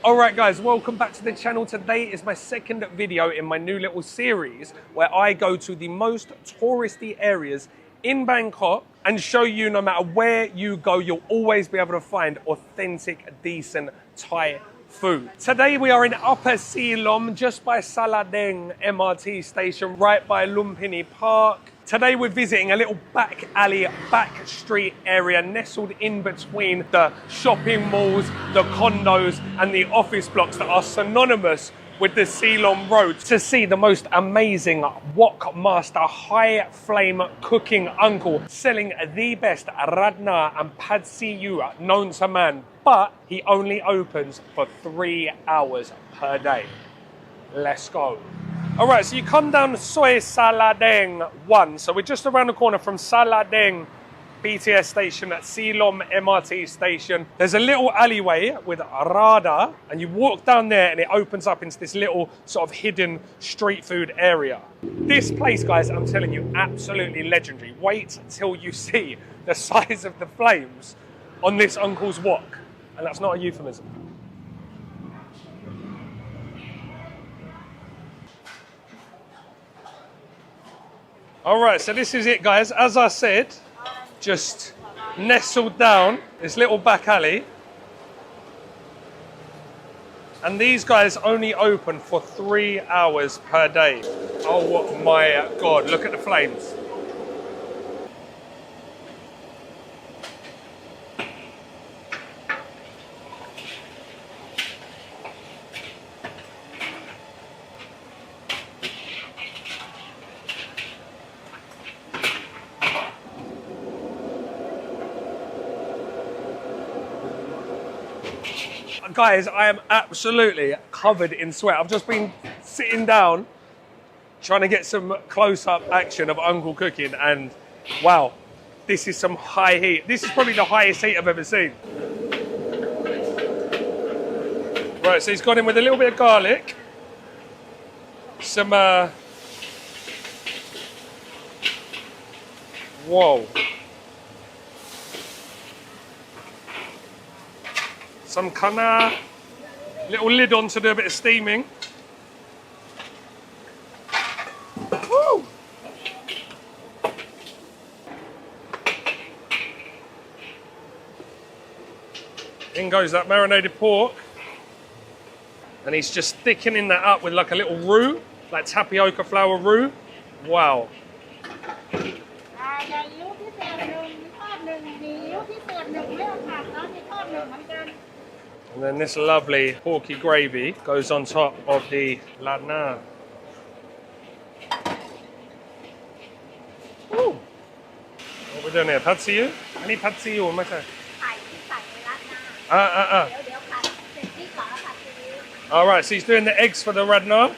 Alright guys, welcome back to the channel. Today is my second video in my new little series where I go to the most touristy areas in Bangkok and show you no matter where you go, you'll always be able to find authentic, decent Thai food. Today we are in Upper Silom, just by Sala Daeng MRT station, right by Lumpini Park. Today we're visiting a little back alley, back street area nestled in between the shopping malls, the condos and the office blocks that are synonymous with the Silom Road to see the most amazing wok master, high flame cooking uncle selling the best Rad Na and Pad See Ew known to man, but he only opens for 3 hours per day. Let's go. All right, so you come down Sala Daeng 1. So we're just around the corner from Sala Daeng BTS station at Silom MRT station. There's a little alleyway with Rada, and you walk down there and it opens up into this little sort of hidden street food area. This place, guys, I'm telling you, absolutely legendary. Wait till you see the size of the flames on this uncle's wok. And that's not a euphemism. All right, so this is it, guys. As I said, just nestled down this little back alley. And these guys only open for 3 hours per day. Oh my God, look at the flames. Guys, I am absolutely covered in sweat. I've just been sitting down trying to get some close-up action of Uncle cooking, and wow, this is some high heat. This is probably the highest heat I've ever seen. Right, so he's got in with a little bit of garlic, some whoa. Some kana, little lid on to do a bit of steaming. Woo! In goes that marinated pork. And he's just thickening that up with like a little roux, like tapioca flour roux. Wow. And then this lovely porky gravy goes on top of the Rad Na. Woo! What are we doing here? Pad See Ew? Any Pad See Ew? All right, so he's doing the eggs for the Rad Na.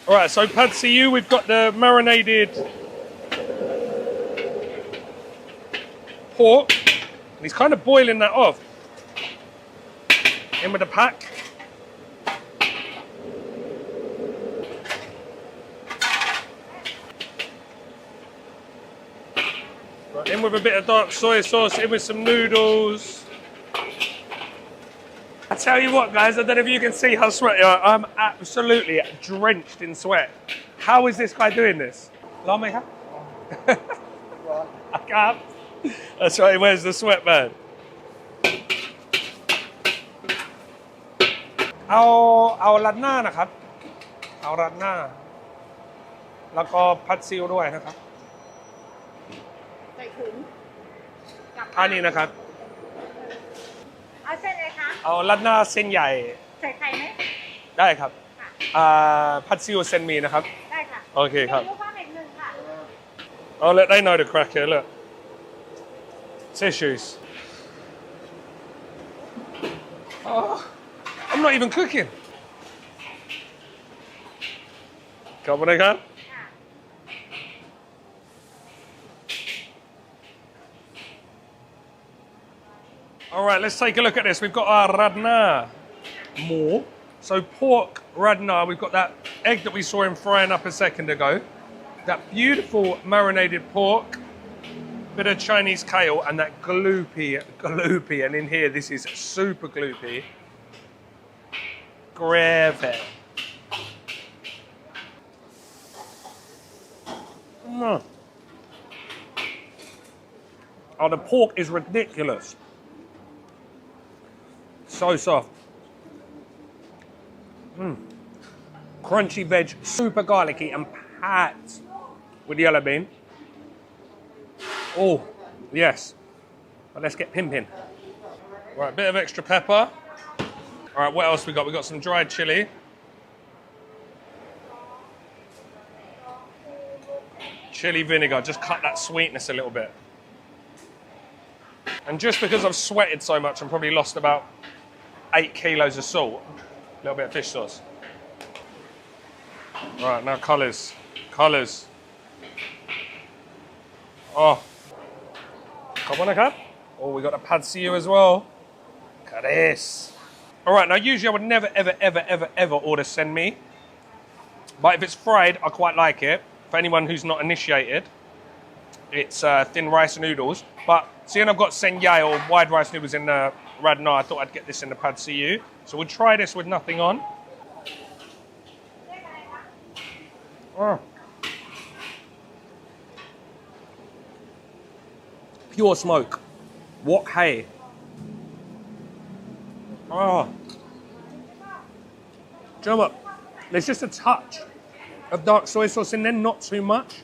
All right, so Pad See Ew, we've got the marinated pork, and he's kind of boiling that off. In with the pack. Right, in with a bit of dark soy sauce, in with some noodles. I tell you what, guys, I don't know if you can see how sweaty I am. I'm absolutely drenched in sweat. How is this guy doing this? I can't. That's right, where's the sweat, man?เอารัดหน้านะครับเอารัดหน้าแล้วก็พัดซีอิ๊วด้วยนะครับใส่ถุงท่านี้นะครับเอาเส้นเลยคะเอารัดหน้าเส้นใหญ่ใส่ไข่ไหมได้ครับพัดซีอิ๊วเส้นมีนะครับได้ค่ะโอเคครับOh, look, they know the crack here, look. Tissues. Oh, I'm not even cooking. ขอบคุณนะครับ All right, let's take a look at this. We've got our Rad Na more. So pork Rad Na. We've got that egg that we saw him frying up a second ago. That beautiful marinated pork. Bit of Chinese kale and that gloopy. And in here, this is super gloopy. Gravy. Mm. Oh, the pork is ridiculous. So soft. Crunchy veg, super garlicky and packed with yellow bean. Oh, yes. But let's get pimping. Right, a bit of extra pepper. All right, what else we got? We got some dried chili. Chili vinegar, just cut that sweetness a little bit. And just because I've sweated so much, I've probably lost about 8 kilos of salt. A little bit of fish sauce. Right, now colours. Colours. Oh. Oh, we got a pad see ew as well. Look at this. All right, now usually I would never, ever order send me. But if it's fried, I quite like it. For anyone who's not initiated, it's thin rice noodles. But seeing I've got senyai or wide rice noodles in the Rad Na, I thought I'd get this in the pad see ew. So we'll try this with nothing on. Oh. Pure smoke. Wok hei. Oh. Do you know what? There's just a touch of dark soy sauce in there, not too much.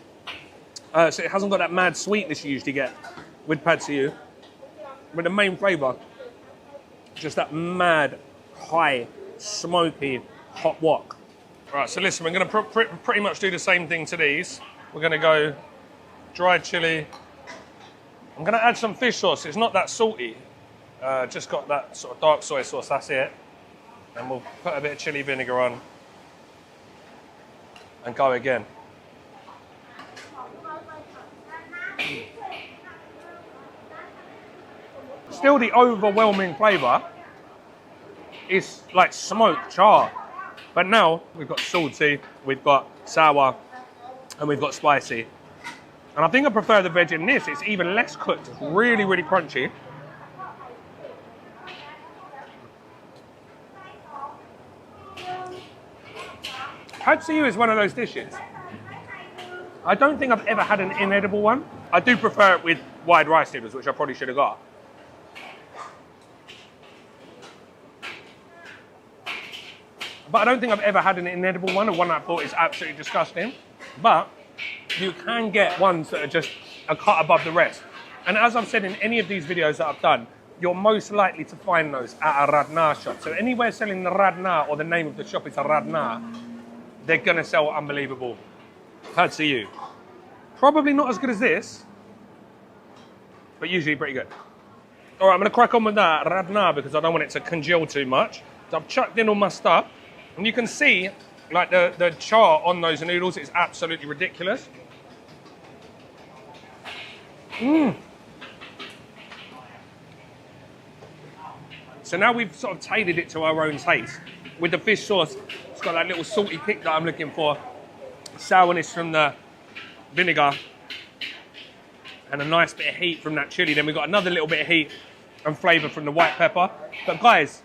So it hasn't got that mad sweetness you usually get with pad see ew. But the main flavour, just that mad, high, smoky, hot wok. Right, so listen, we're going to pretty much do the same thing to these. We're going to go dried chili. I'm going to add some fish sauce. It's not that salty. Just got that sort of dark soy sauce, that's it. And we'll put a bit of chili vinegar on. And go again. Still the overwhelming flavour is like smoked char. But now we've got salty, we've got sour, and we've got spicy. And I think I prefer the veg in this. It's even less cooked. It's really, really crunchy. Pad see ew is one of those dishes. I don't think I've ever had an inedible one. I do prefer it with wide rice noodles, which I probably should have got. But I don't think I've ever had an inedible one, or one that I thought is absolutely disgusting. But you can get ones that are just a cut above the rest. And as I've said in any of these videos that I've done, you're most likely to find those at a Rad Na shop. So anywhere selling the Rad Na, or the name of the shop is a Rad Na, they're gonna sell unbelievable pad see ew. Probably not as good as this, but usually pretty good. All right, I'm gonna crack on with that Rad Na because I don't want it to congeal too much. So I've chucked in all my stuff, and you can see like the char on those noodles is absolutely ridiculous. So now we've sort of tailored it to our own taste. With the fish sauce, it's got that little salty kick that I'm looking for. Sourness from the vinegar. And a nice bit of heat from that chili. Then we've got another little bit of heat and flavour from the white pepper. But guys,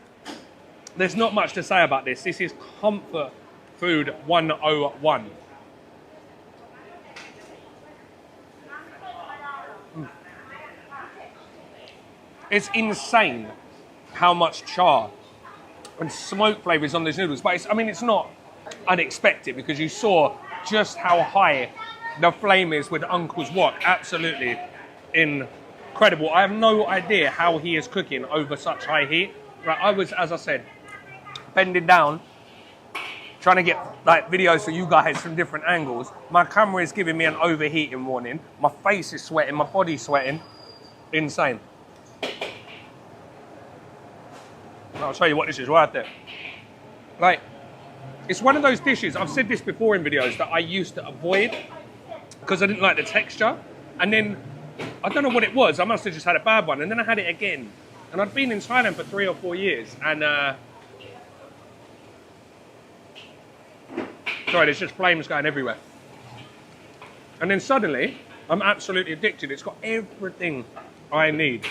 there's not much to say about this. This is comfort food 101. It's insane how much char and smoke flavour is on those noodles. But it's not unexpected because you saw just how high the flame is with Uncle's wok. Absolutely incredible. I have no idea how he is cooking over such high heat. Right, I was, as I said, bending down, trying to get like videos for you guys from different angles. My camera is giving me an overheating warning. My face is sweating, my body's sweating. Insane. I'll tell you what, this is right there. Like, It's one of those dishes, I've said this before in videos, that I used to avoid because I didn't like the texture. And then, I don't know what it was, I must have just had a bad one. And then I had it again. And I'd been in Thailand for 3 or 4 years. And, sorry, there's just flames going everywhere. And then suddenly, I'm absolutely addicted. It's got everything I need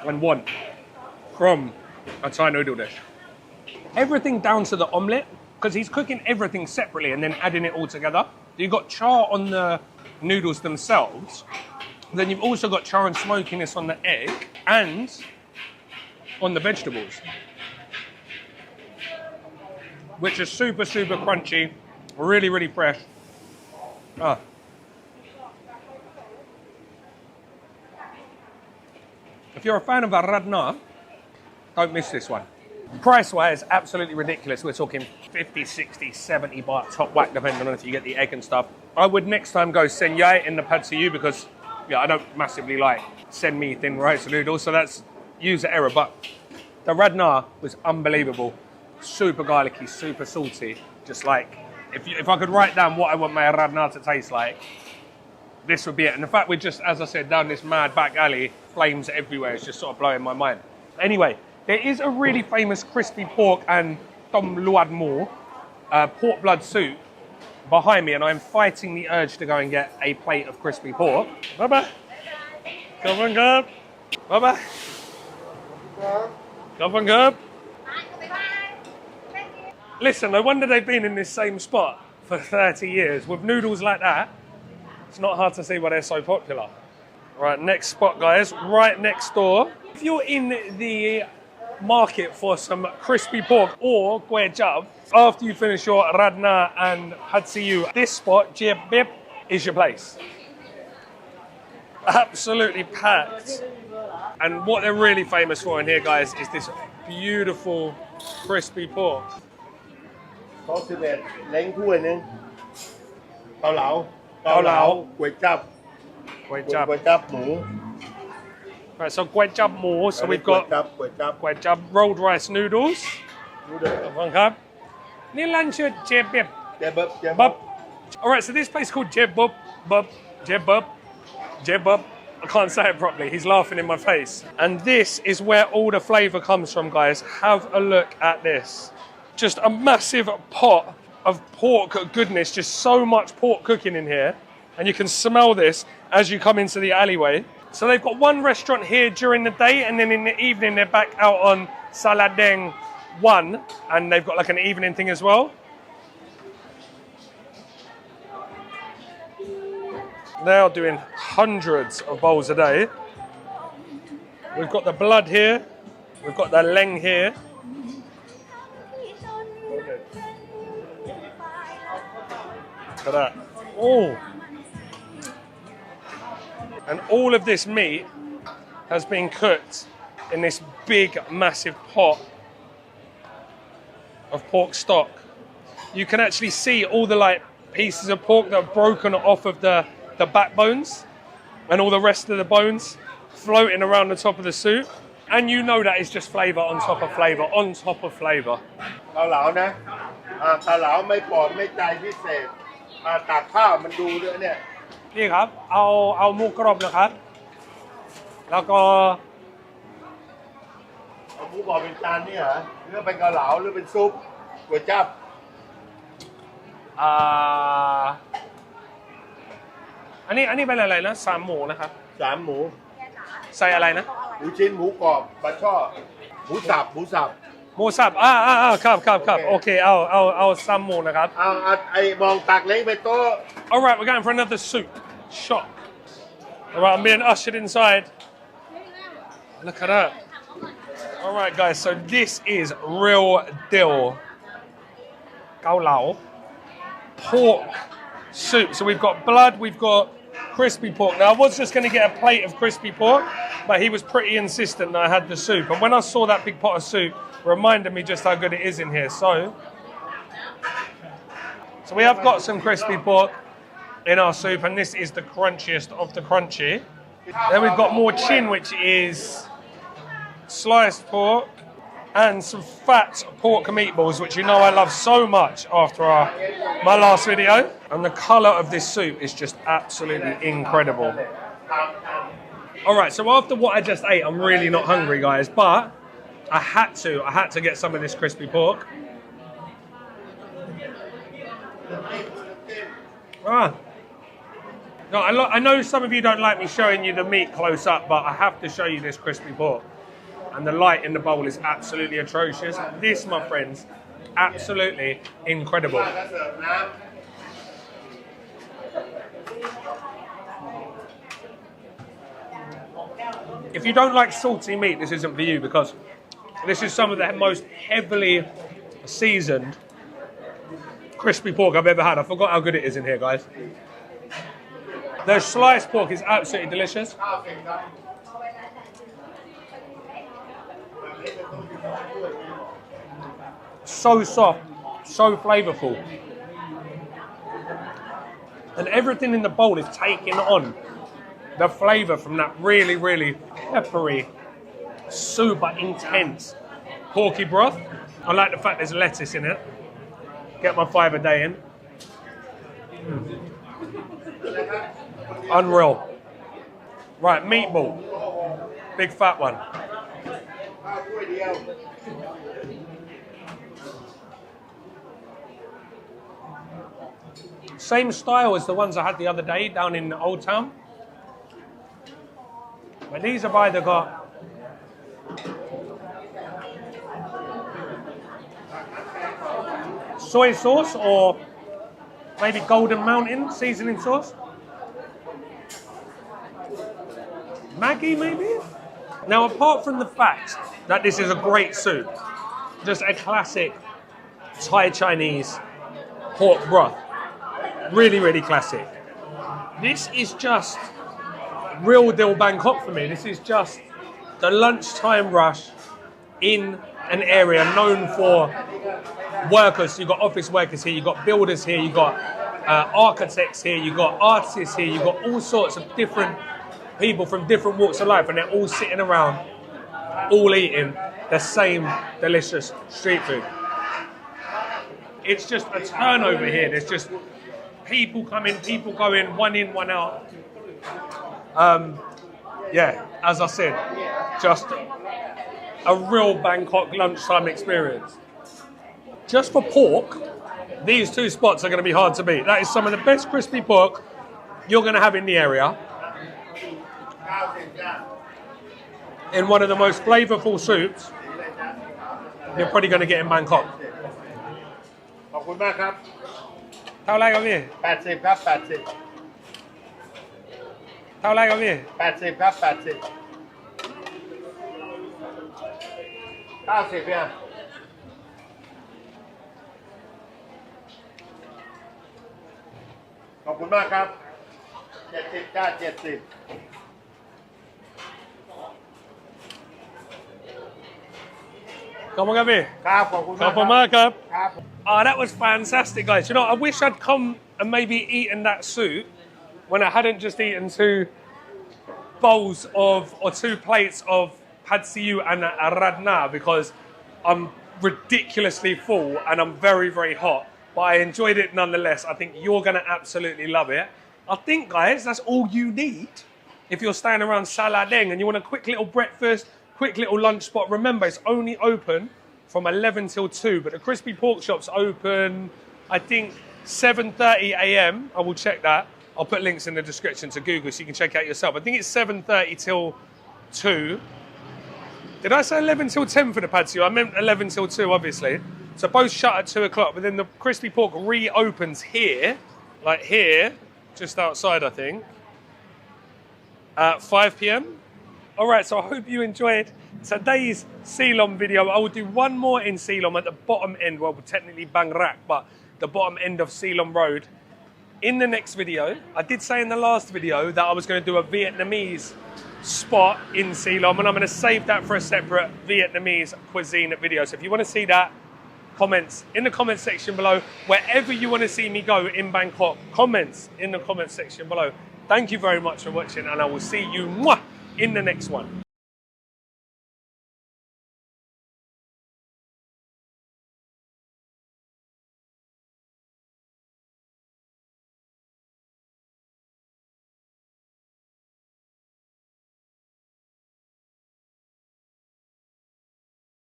and want from a Thai noodle dish. Everything down to the omelette, because he's cooking everything separately and then adding it all together. You've got char on the noodles themselves. Then you've also got char and smokiness on the egg and on the vegetables, which is super, super crunchy, really, really fresh. Ah. If you're a fan of a Rad Na, don't miss this one. Price-wise, absolutely ridiculous. We're talking 50, 60, 70 baht top whack, depending on if you get the egg and stuff. I would next time go sen yai in the pad see ew because, yeah, I don't massively like send me thin rice noodles, so that's user error. But the Rad Na was unbelievable. Super garlicky, super salty. Just like, if I could write down what I want my Rad Na to taste like, this would be it. And the fact we're just, as I said, down this mad back alley, flames everywhere, it's just sort of blowing my mind. Anyway, there is a really famous crispy pork and tom luad mo, pork blood soup behind me, and I'm fighting the urge to go and get a plate of crispy pork. Bye-bye. Come on, Gub. Bye-bye. Come on, Gub. Listen, no wonder they've been in this same spot for 30 years. With noodles like that, it's not hard to see why they're so popular. Right, next spot, guys, right next door. If you're in the market for some crispy pork or Jae Bub, after you finish your Rad Na and pad see ew, this spot, Jae Bub, is your place. Absolutely packed. And what they're really famous for in here, guys, is this beautiful crispy pork. เขา11เล้งถ้วยนึงเกาเหลาก๋วยจั๊บ Jae Bub. ก๋วยจั๊บหมู Right, so Jae Bub more. So we've got ก๋วยจั๊บ Jae Bub rolled rice noodles. ดูเด้อ One cup. Ni lanชื่อ Jae Bub. เจ๊เบิบเจ๊ Bub. All right, so this place called Jae Bub. Jae Bub. I can't say it properly. He's laughing in my face. And this is where all the flavour comes from, guys. Have a look at this. Just a massive pot of pork goodness. Just so much pork cooking in here. And you can smell this as you come into the alleyway. So they've got one restaurant here during the day, and then in the evening they're back out on Sala Daeng 1, and they've got like an evening thing as well. They are doing hundreds of bowls a day. We've got the blood here, we've got the leng here. Look at that. Oh! And all of this meat has been cooked in this big, massive pot of pork stock. You can actually see all the like pieces of pork that are broken off of the backbones and all the rest of the bones floating around the top of the soup. And you know that is just flavour on top of flavour on top of flavour. เกาเหลานะเกาเหลาไม่ปอดไม่ใจพิเศษตักข้าวมันดูด้วยเนี่ย นี่ครับเอาหมูกรอบนะครับแล้วก็ เอาหมูกรอบเป็นจานนี่เหรอหรือเป็นเกาเหลาหรือเป็นซุปก๋วยจั๊บ อันนี้เป็นอะไรนะ3หมูนะครับ 3หมู ใส่อะไรนะ หมูชิ้นหมูกรอบปลาช่อหมูสับ หมูสับครับโอเคเอา3หมูนะครับ ไอ้มองตักเล้งไปโต๊ะ Alright, we're going for another soup shop. Alright, I'm being ushered inside. Look at that. Alright guys, so this is real deal Gao Lao pork soup. So we've got blood, we've got crispy pork. Now I was just going to get a plate of crispy pork, but he was pretty insistent that I had the soup. And when I saw that big pot of soup, it reminded me just how good it is in here. So we have got some crispy pork in our soup, and this is the crunchiest of the crunchy. Then we've got more chin, which is sliced pork, and some fat pork meatballs, which you know I love so much after my last video. And the colour of this soup is just absolutely incredible. All right, so after what I just ate, I'm really not hungry, guys, but I had to get some of this crispy pork. No, I know some of you don't like me showing you the meat close up, but I have to show you this crispy pork. And the light in the bowl is absolutely atrocious. This, my friends, absolutely incredible. If you don't like salty meat, this isn't for you, because this is some of the most heavily seasoned crispy pork I've ever had. I forgot how good it is in here, guys. The sliced pork is absolutely delicious. So soft, so flavorful. And everything in the bowl is taking on the flavor from that really, really peppery, super intense porky broth. I like the fact there's lettuce in it. Get my 5 a day in. Unreal. Right, meatball. Big fat one. Same style as the ones I had the other day down in Old Town. But these have either got soy sauce or maybe Golden Mountain seasoning sauce. Maggi, maybe? Now, apart from the fact that this is a great soup, just a classic Thai Chinese pork broth, really, really classic. This is just real deal Bangkok for me. This is just the lunchtime rush in an area known for workers. You've got office workers here, you've got builders here, you've got architects here, you've got artists here, you've got all sorts of different people from different walks of life, and they're all sitting around, all eating the same delicious street food. It's just a turnover here. There's just people coming, people going, one in, one out. Yeah, as I said, just a real Bangkok lunchtime experience. Just for pork, these two spots are going to be hard to beat. That is some of the best crispy pork you're going to have in the area. In one of the most flavorful soups you're probably going to get in Bangkok. ขอบคุณมากครับ เท่าไรครับพี่ 80ครับ80 เท่าไรครับพี่ 80ครับ80 90เนี่ยขอบคุณมากครับ70จ้า70 Come on, Gabi. ครับขอบคุณมากครับครับ Oh, that was fantastic, guys. You know, I wish I'd come and maybe eaten that soup when I hadn't just eaten 2 bowls of, or 2 plates of pad see ew and Rad Na, because I'm ridiculously full and I'm very, very hot. But I enjoyed it nonetheless. I think you're going to absolutely love it. I think, guys, that's all you need if you're staying around Sala Daeng and you want a quick little breakfast, quick little lunch spot. Remember, it's only open from 11 till 2, but the crispy pork shop's open, I think, 7:30 a.m. I will check that. I'll put links in the description to Google so you can check it out yourself. I think it's 7:30 till 2. Did I say 11 till 10 for the pad see ew? I meant 11 till 2, obviously. So both shut at 2 o'clock, but then the crispy pork reopens here, like here, just outside, I think, at 5 p.m. All right, so I hope you enjoyed today's Silom video. I will do one more in Silom at the bottom end, well, technically Bang Rak, but the bottom end of Silom Road in the next video. I did say in the last video that I was going to do a Vietnamese spot in Silom, and I'm going to save that for a separate Vietnamese cuisine video. So if you want to see that, comments in the comment section below. Wherever you want to see me go in Bangkok, comments in the comment section below. Thank you very much for watching, and I will see you in the next one.